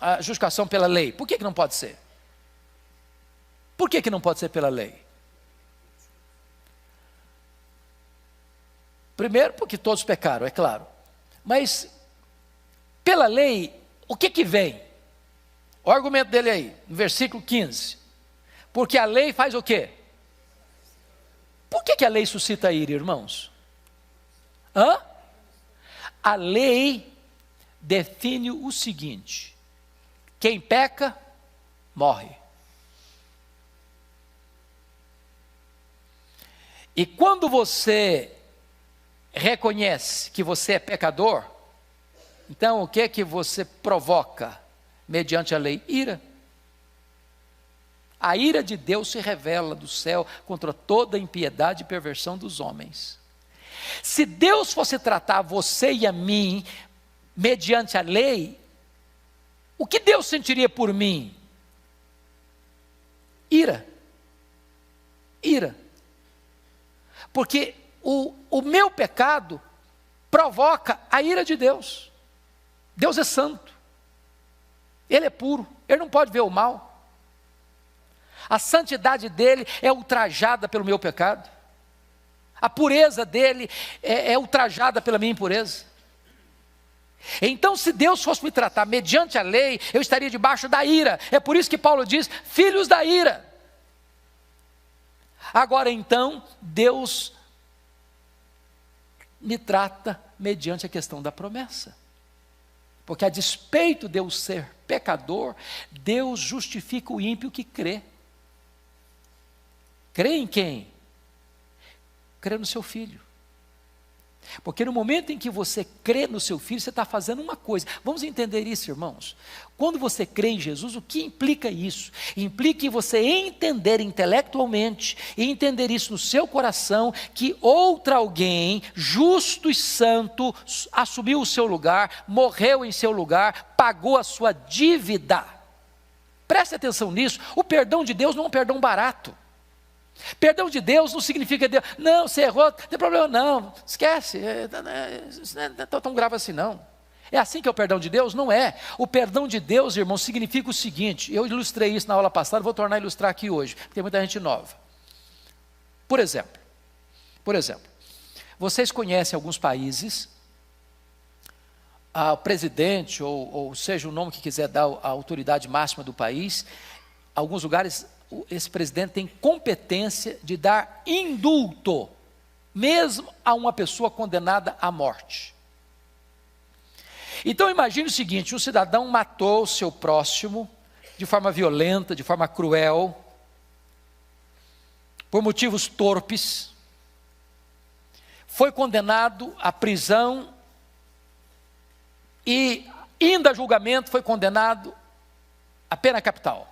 A justificação pela lei. Por que não pode ser? Por que não pode ser pela lei? Primeiro, porque todos pecaram, é claro. Mas, pela lei, o que vem? O argumento dele aí, no versículo 15. Porque a lei faz o quê? Por que a lei suscita a ira, irmãos? A lei define o seguinte: quem peca, morre. E quando você reconhece que você é pecador, então o que você provoca mediante a lei? Ira. A ira de Deus se revela do céu contra toda a impiedade e perversão dos homens. Se Deus fosse tratar você e a mim mediante a lei, o que Deus sentiria por mim? Ira. ira. Porque o meu pecado provoca a ira de Deus. Deus é santo. Ele é puro. Ele não pode ver o mal. A santidade dele é ultrajada pelo meu pecado. A pureza dele é ultrajada pela minha impureza. Então, se Deus fosse me tratar mediante a lei, eu estaria debaixo da ira. É por isso que Paulo diz, filhos da ira. Agora então, Deus me trata mediante a questão da promessa. Porque a despeito de eu ser pecador, Deus justifica o ímpio que crê. Crê em quem? Crê no seu filho. Porque no momento em que você crê no seu filho, você está fazendo uma coisa. Vamos entender isso, irmãos. Quando você crê em Jesus, o que implica isso? Implica em você entender intelectualmente, e entender isso no seu coração, que outra alguém, justo e santo, assumiu o seu lugar, morreu em seu lugar, pagou a sua dívida. Preste atenção nisso, o perdão de Deus não é um perdão barato. Perdão de Deus não significa Deus, não, você errou, não tem problema não, esquece, isso não é tão grave assim não. É assim que é o perdão de Deus? Não é. O perdão de Deus, irmão, significa o seguinte, eu ilustrei isso na aula passada, vou tornar a ilustrar aqui hoje, porque tem muita gente nova. Por exemplo, vocês conhecem alguns países, o presidente, ou seja o nome que quiser dar a autoridade máxima do país, alguns lugares esse presidente tem competência de dar indulto, mesmo a uma pessoa condenada à morte. Então imagine o seguinte, um cidadão matou o seu próximo de forma violenta, de forma cruel, por motivos torpes, foi condenado à prisão e, indo a julgamento, foi condenado à pena capital.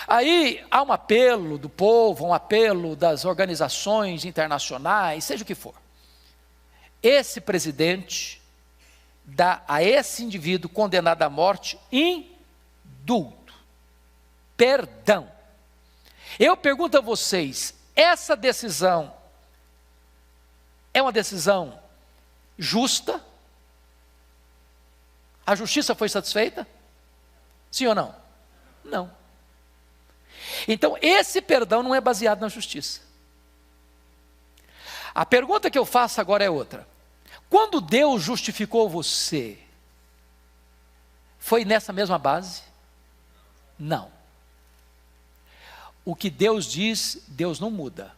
Aí há um apelo do povo, um apelo das organizações internacionais, seja o que for. Esse presidente dá a esse indivíduo condenado à morte indulto, perdão. Eu pergunto a vocês, essa decisão é uma decisão justa? A justiça foi satisfeita? Sim ou não? Não. Então, esse perdão não é baseado na justiça. A pergunta que eu faço agora é outra. Quando Deus justificou você, foi nessa mesma base? Não. O que Deus diz, Deus não muda.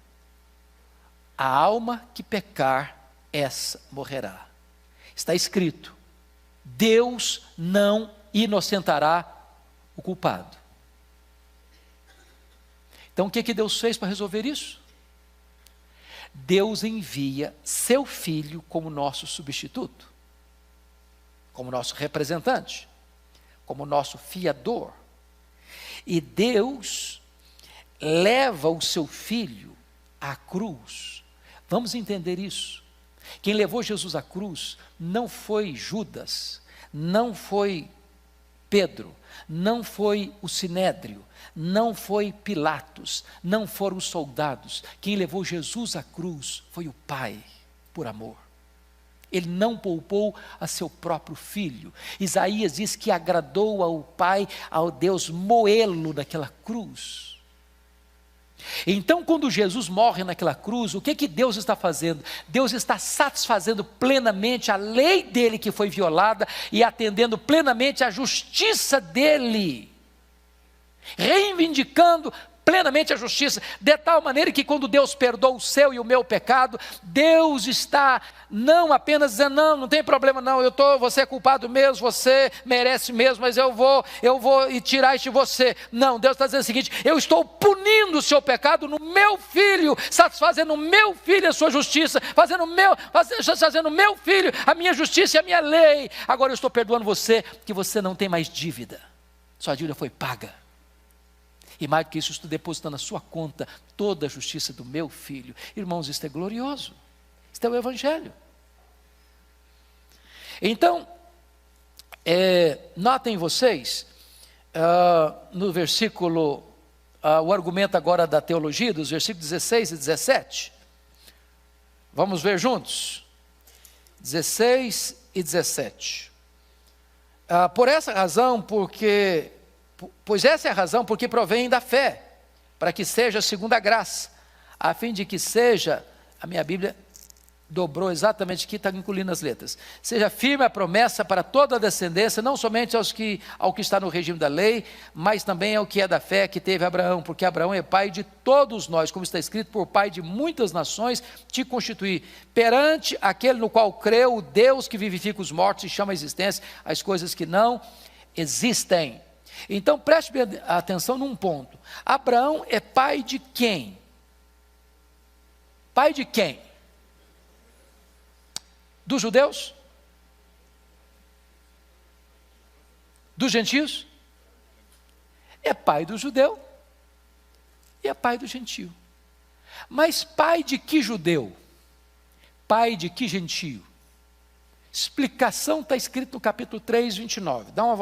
A alma que pecar, essa morrerá. Está escrito, Deus não inocentará o culpado. Então o que Deus fez para resolver isso? Deus envia seu Filho como nosso substituto, como nosso representante, como nosso fiador. E Deus leva o seu Filho à cruz. Vamos entender isso. Quem levou Jesus à cruz não foi Judas, não foi Pedro, não foi o Sinédrio, não foi Pilatos, não foram os soldados. Quem levou Jesus à cruz foi o Pai, por amor. Ele não poupou a seu próprio filho. Isaías diz que agradou ao Pai, ao Deus, moê-lo naquela cruz. Então, quando Jesus morre naquela cruz, o que Deus está fazendo? Deus está satisfazendo plenamente a lei dele que foi violada e atendendo plenamente a justiça dele, reivindicando plenamente a justiça, de tal maneira que quando Deus perdoa o seu e o meu pecado, Deus está não apenas dizendo, não tem problema não, você é culpado mesmo, você merece mesmo, mas eu vou e tirar isso de você. Não, Deus está dizendo o seguinte, eu estou punindo o seu pecado no meu filho, satisfazendo o meu filho a sua justiça, fazendo o meu filho a minha justiça e a minha lei. Agora eu estou perdoando você, que você não tem mais dívida, sua dívida foi paga. E mais do que isso, estou depositando na sua conta toda a justiça do meu filho. Irmãos, isto é glorioso. Isto é o Evangelho. Então, notem vocês, no versículo o argumento agora da teologia, dos versículos 16 e 17. Vamos ver juntos? 16 e 17. Pois essa é a razão porque provém da fé, para que seja segundo a graça, a fim de que seja, a minha Bíblia dobrou exatamente aqui, está incluindo as letras, seja firme a promessa para toda a descendência, não somente ao que está no regime da lei, mas também ao que é da fé que teve Abraão, porque Abraão é pai de todos nós, como está escrito, por pai de muitas nações te constituí, perante aquele no qual creu, o Deus que vivifica os mortos e chama à existência as coisas que não existem. Então preste atenção num ponto, Abraão é pai de quem? Pai de quem? Dos judeus? Dos gentios? É pai do judeu e é pai do gentio. Mas pai de que judeu? Pai de que gentio? Explicação está escrito no capítulo 3, 29. Dá uma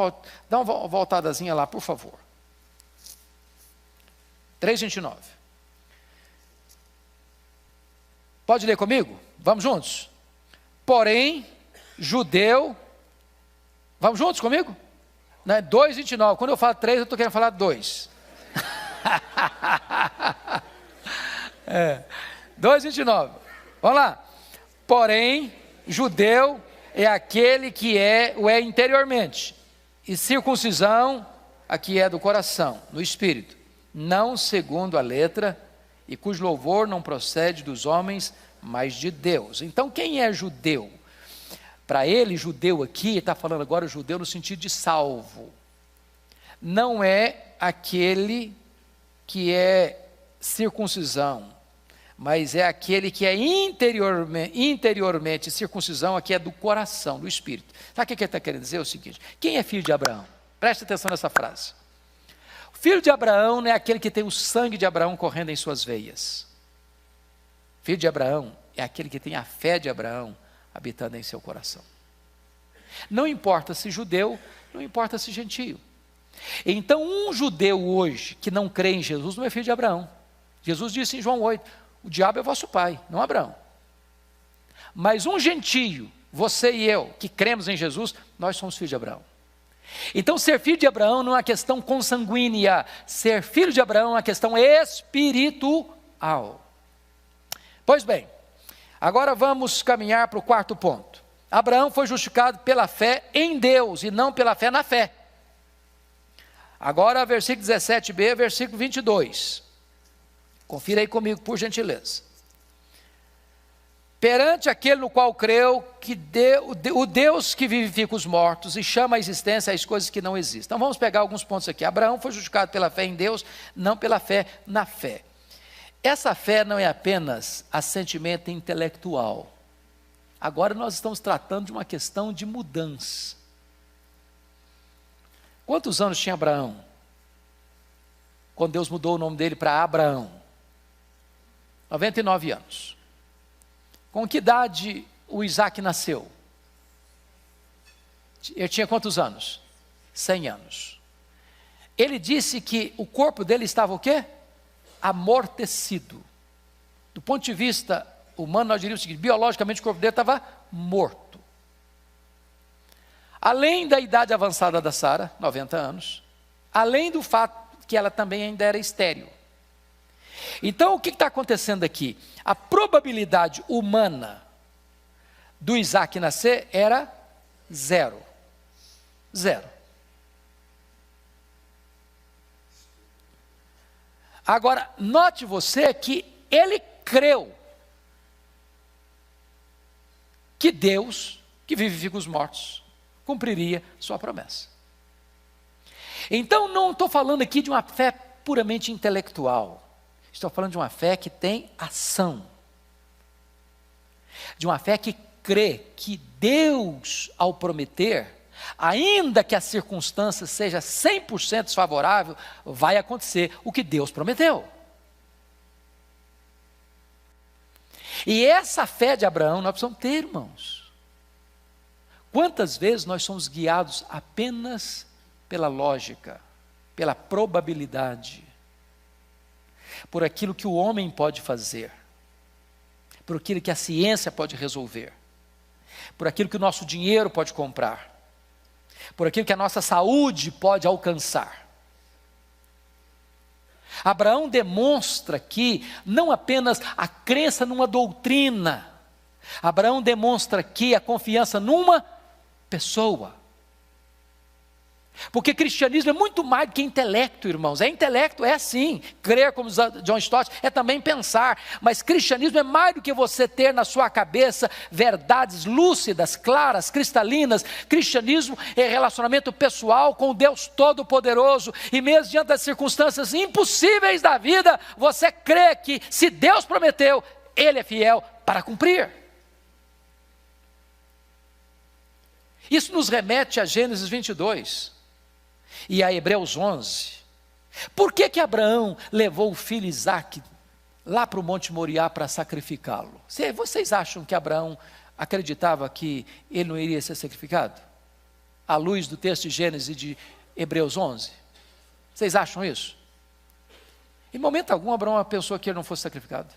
voltadazinha lá, por favor. 3, 29. Pode ler comigo? Vamos juntos? Porém, judeu, vamos juntos comigo? 2, 29, quando eu falo 3, eu estou querendo falar 2. 2, 29, vamos lá. Porém, judeu é aquele que o é interiormente, e circuncisão, a que é do coração, no espírito, não segundo a letra, e cujo louvor não procede dos homens, mas de Deus. Então quem é judeu? Para ele, judeu aqui, está falando agora judeu no sentido de salvo. Não é aquele que é circuncisão, mas é aquele que é interiormente circuncisão, aqui é do coração, do espírito. Sabe o que ele está querendo dizer? É o seguinte, quem é filho de Abraão? Preste atenção nessa frase. O filho de Abraão não é aquele que tem o sangue de Abraão correndo em suas veias. Filho de Abraão é aquele que tem a fé de Abraão habitando em seu coração. Não importa se judeu, não importa se gentio. Então um judeu hoje que não crê em Jesus não é filho de Abraão. Jesus disse em João 8, o diabo é vosso pai, não Abraão. Mas um gentio, você e eu, que cremos em Jesus, nós somos filhos de Abraão. Então ser filho de Abraão não é uma questão consanguínea, ser filho de Abraão é uma questão espiritual. Pois bem, agora vamos caminhar para o quarto ponto. Abraão foi justificado pela fé em Deus e não pela fé na fé. Agora versículo 17b, versículo 22. Confira aí comigo, por gentileza. Perante aquele no qual creu, o Deus que vivifica os mortos e chama à existência as coisas que não existem. Então vamos pegar alguns pontos aqui. Abraão foi justificado pela fé em Deus, não pela fé na fé. Essa fé não é apenas assentimento intelectual. Agora nós estamos tratando de uma questão de mudança. Quantos anos tinha Abraão? Quando Deus mudou o nome dele para Abraão? 99 anos. Com que idade o Isaac nasceu? Ele tinha quantos anos? 100 anos. Ele disse que o corpo dele estava o quê? Amortecido. Do ponto de vista humano, nós diríamos o seguinte, biologicamente o corpo dele estava morto. Além da idade avançada da Sara, 90 anos, além do fato que ela também ainda era estéril. Então o que está acontecendo aqui? A probabilidade humana do Isaac nascer era 0. 0. Agora, note você que ele creu que Deus, que vivifica os mortos, cumpriria sua promessa. Então não estou falando aqui de uma fé puramente intelectual, estou falando de uma fé que tem ação, de uma fé que crê que Deus, ao prometer, ainda que a circunstância seja 100% desfavorável, vai acontecer o que Deus prometeu. E essa fé de Abraão nós precisamos ter, irmãos. Quantas vezes nós somos guiados apenas pela lógica, pela probabilidade? por aquilo que o homem pode fazer, por aquilo que a ciência pode resolver, por aquilo que o nosso dinheiro pode comprar, por aquilo que a nossa saúde pode alcançar. Abraão demonstra aqui não apenas a crença numa doutrina, Abraão demonstra aqui a confiança numa pessoa. Porque cristianismo é muito mais do que intelecto, irmãos. É intelecto, é sim. Crer, como John Stott, é também pensar. Mas cristianismo é mais do que você ter na sua cabeça verdades lúcidas, claras, cristalinas. Cristianismo é relacionamento pessoal com o Deus Todo-Poderoso. E mesmo diante das circunstâncias impossíveis da vida, você crê que se Deus prometeu, Ele é fiel para cumprir. Isso nos remete a Gênesis 22. E a Hebreus 11, por que Abraão levou o filho Isaque lá para o Monte Moriá para sacrificá-lo? Vocês acham que Abraão acreditava que ele não iria ser sacrificado? À luz do texto de Gênesis e de Hebreus 11? Vocês acham isso? Em momento algum Abraão pensou que ele não fosse sacrificado.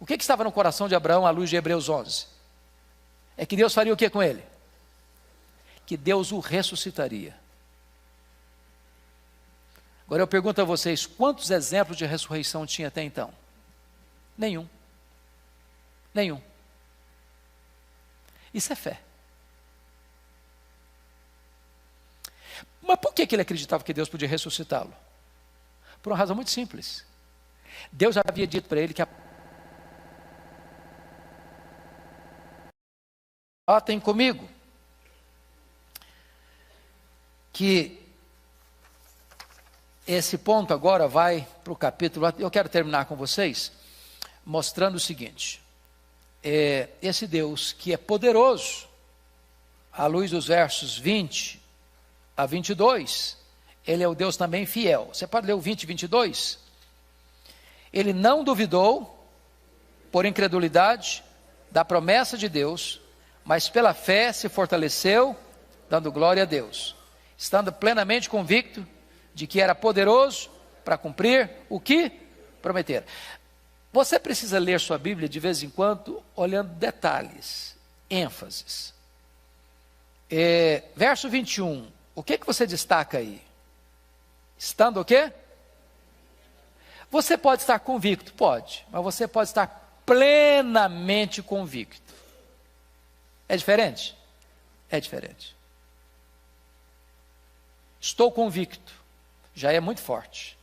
O que estava no coração de Abraão à luz de Hebreus 11? É que Deus faria o que com ele? Que Deus o ressuscitaria. Agora eu pergunto a vocês, quantos exemplos de ressurreição tinha até então? Nenhum. Nenhum. Isso é fé. Mas por que ele acreditava que Deus podia ressuscitá-lo? Por uma razão muito simples. Deus já havia dito para ele que notem comigo que esse ponto agora vai para o capítulo, eu quero terminar com vocês, mostrando o seguinte, esse Deus que é poderoso, à luz dos versos 20 a 22, Ele é o Deus também fiel. Você pode ler o 20 e 22? Ele não duvidou, por incredulidade, da promessa de Deus, mas pela fé se fortaleceu, dando glória a Deus, estando plenamente convicto de que era poderoso para cumprir o que prometera. Você precisa ler sua Bíblia de vez em quando, olhando detalhes, ênfases. Verso 21, o que você destaca aí? Estando o quê? Você pode estar convicto, pode, mas você pode estar plenamente convicto. É diferente? É diferente. Estou convicto. Já é muito forte,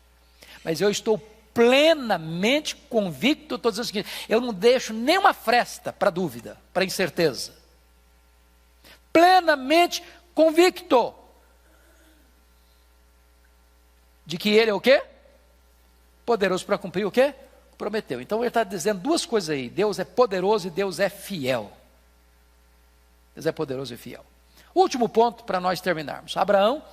mas eu estou plenamente convicto, estou dizendo o seguinte, eu não deixo nenhuma fresta para dúvida, para incerteza, plenamente convicto, de que Ele é o quê? Poderoso para cumprir o quê? Prometeu. Então ele está dizendo duas coisas aí, Deus é poderoso e Deus é fiel. Deus é poderoso e fiel. Último ponto para nós terminarmos, Abraão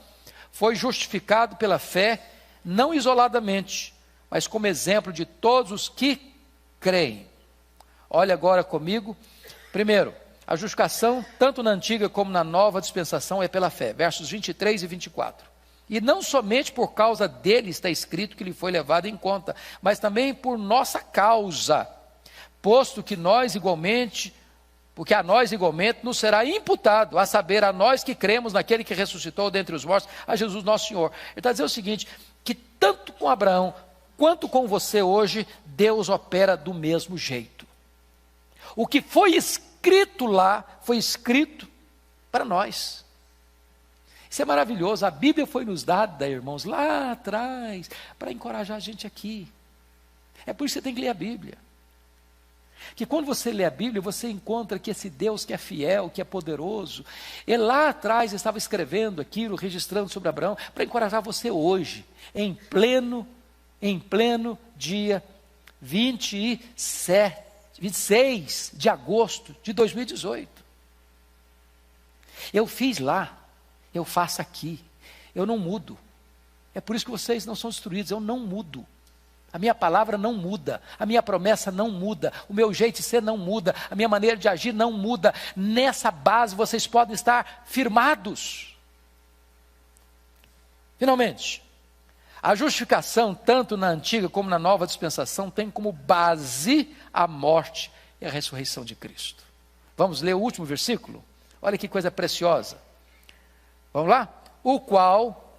foi justificado pela fé, não isoladamente, mas como exemplo de todos os que creem. Olha agora comigo. Primeiro, a justificação, tanto na antiga como na nova dispensação, é pela fé. Versos 23 e 24. E não somente por causa dele está escrito que ele foi levado em conta, mas também por nossa causa, posto que nós igualmente... Porque a nós igualmente nos será imputado, a saber, a nós que cremos naquele que ressuscitou dentre os mortos, a Jesus nosso Senhor. Ele está dizendo o seguinte, que tanto com Abraão, quanto com você hoje, Deus opera do mesmo jeito. O que foi escrito lá, foi escrito para nós. Isso é maravilhoso, a Bíblia foi nos dada, irmãos, lá atrás, para encorajar a gente aqui. É por isso que você tem que ler a Bíblia. Que quando você lê a Bíblia, você encontra que esse Deus que é fiel, que é poderoso, ele lá atrás estava escrevendo aquilo, registrando sobre Abraão, para encorajar você hoje, em pleno dia 26 de agosto de 2018. Eu fiz lá, eu faço aqui, eu não mudo. É por isso que vocês não são destruídos, eu não mudo. A minha palavra não muda, a minha promessa não muda, o meu jeito de ser não muda, a minha maneira de agir não muda. Nessa base vocês podem estar firmados. Finalmente, A justificação, tanto na antiga como na nova dispensação, tem como base a morte e a ressurreição de Cristo. Vamos ler o último versículo? Olha que coisa preciosa. Vamos lá? O qual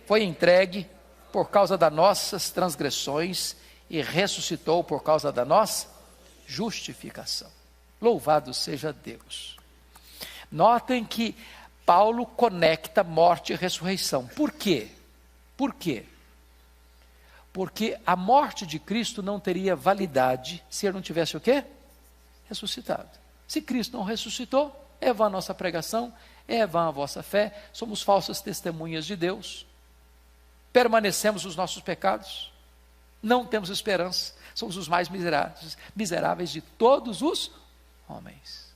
foi entregue por causa das nossas transgressões e ressuscitou por causa da nossa justificação. Louvado seja Deus. Notem que Paulo conecta morte e ressurreição. Por quê? Por quê? Porque a morte de Cristo não teria validade se ele não tivesse o quê? Ressuscitado. Se Cristo não ressuscitou, é vã a nossa pregação, é vã a vossa fé, somos falsas testemunhas de Deus, permanecemos nos nossos pecados, não temos esperança, somos os mais miseráveis de todos os homens.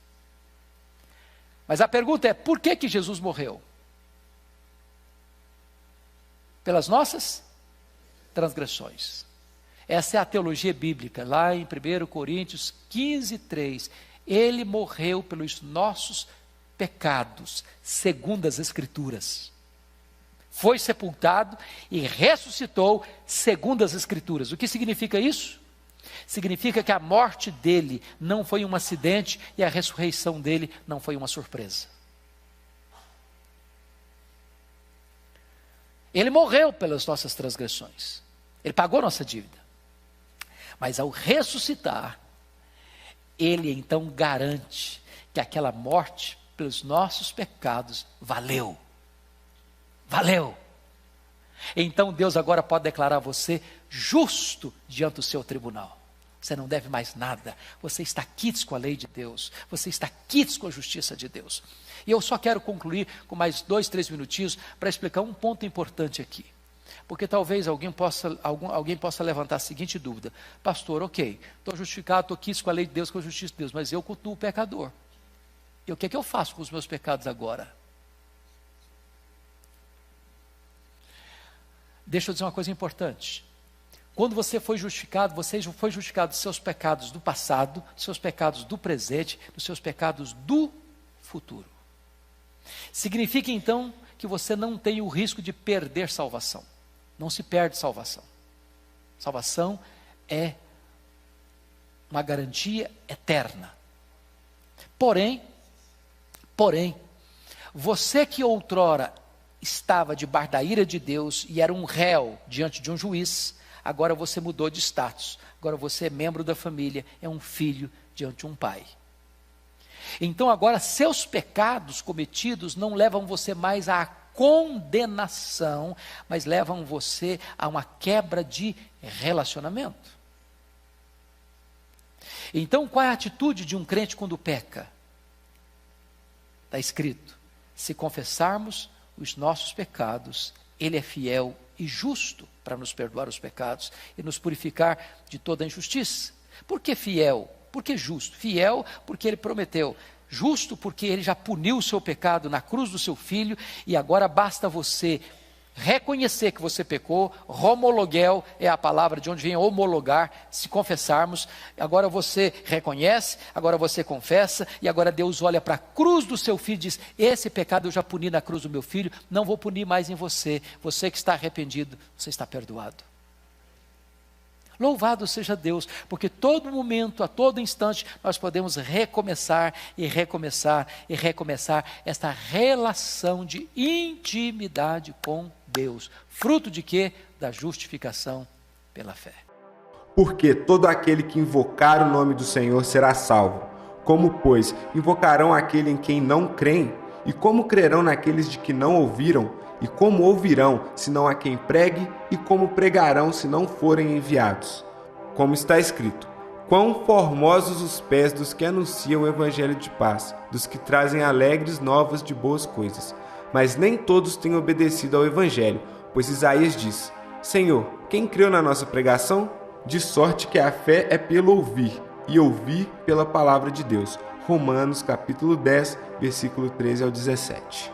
Mas a pergunta é, por que Jesus morreu? Pelas nossas transgressões. Essa é a teologia bíblica, lá em 1 Coríntios 15:3. Ele morreu pelos nossos pecados, segundo as Escrituras. Foi sepultado e ressuscitou, segundo as Escrituras. O que significa isso? Significa que a morte dele não foi um acidente e a ressurreição dele não foi uma surpresa. Ele morreu pelas nossas transgressões. Ele pagou nossa dívida. Mas ao ressuscitar, ele então garante que aquela morte pelos nossos pecados valeu. Valeu. Então Deus agora pode declarar você justo diante do seu tribunal. Você não deve mais nada. Você está quites com a lei de Deus. Você está quites com a justiça de Deus. E eu só quero concluir com mais 2, 3 minutinhos para explicar um ponto importante aqui. Porque talvez alguém possa levantar a seguinte dúvida. Pastor, ok, estou justificado, estou quites com a lei de Deus, com a justiça de Deus, mas eu cultuo o pecador. E o que é que eu faço com os meus pecados agora? Deixa eu dizer uma coisa importante. Quando você foi justificado dos seus pecados do passado, dos seus pecados do presente, dos seus pecados do futuro. Significa então que você não tem o risco de perder salvação. Não se perde salvação. Salvação é uma garantia eterna. Porém, você que outrora estava debaixo da ira de Deus e era um réu diante de um juiz, agora você mudou de status. Agora você é membro da família, é um filho diante de um pai. Então agora seus pecados cometidos não levam você mais à condenação, mas levam você a uma quebra de relacionamento. Então qual é a atitude de um crente quando peca? Está escrito, se confessarmos os nossos pecados, Ele é fiel e justo para nos perdoar os pecados e nos purificar de toda injustiça. Por que fiel? Por que justo? Fiel porque Ele prometeu. Justo porque Ele já puniu o seu pecado na cruz do seu Filho e agora basta você reconhecer que você pecou. Homologuel é a palavra de onde vem homologar, se confessarmos. Agora você reconhece, agora você confessa e agora Deus olha para a cruz do seu Filho e diz, esse pecado eu já puni na cruz do meu Filho, não vou punir mais em você. Você que está arrependido, você está perdoado. Louvado seja Deus, porque todo momento, a todo instante, nós podemos recomeçar e recomeçar e recomeçar esta relação de intimidade com Deus. Fruto de quê? Da justificação pela fé. Porque todo aquele que invocar o nome do Senhor será salvo. Como, pois, invocarão aquele em quem não creem? E como crerão naqueles de que não ouviram? E como ouvirão, se não há quem pregue? E como pregarão, se não forem enviados? Como está escrito, quão formosos os pés dos que anunciam o evangelho de paz, dos que trazem alegres novas de boas coisas. Mas nem todos têm obedecido ao evangelho, pois Isaías diz, Senhor, quem creu na nossa pregação? De sorte que a fé é pelo ouvir, e ouvir pela palavra de Deus. Romanos capítulo 10, versículo 13 ao 17.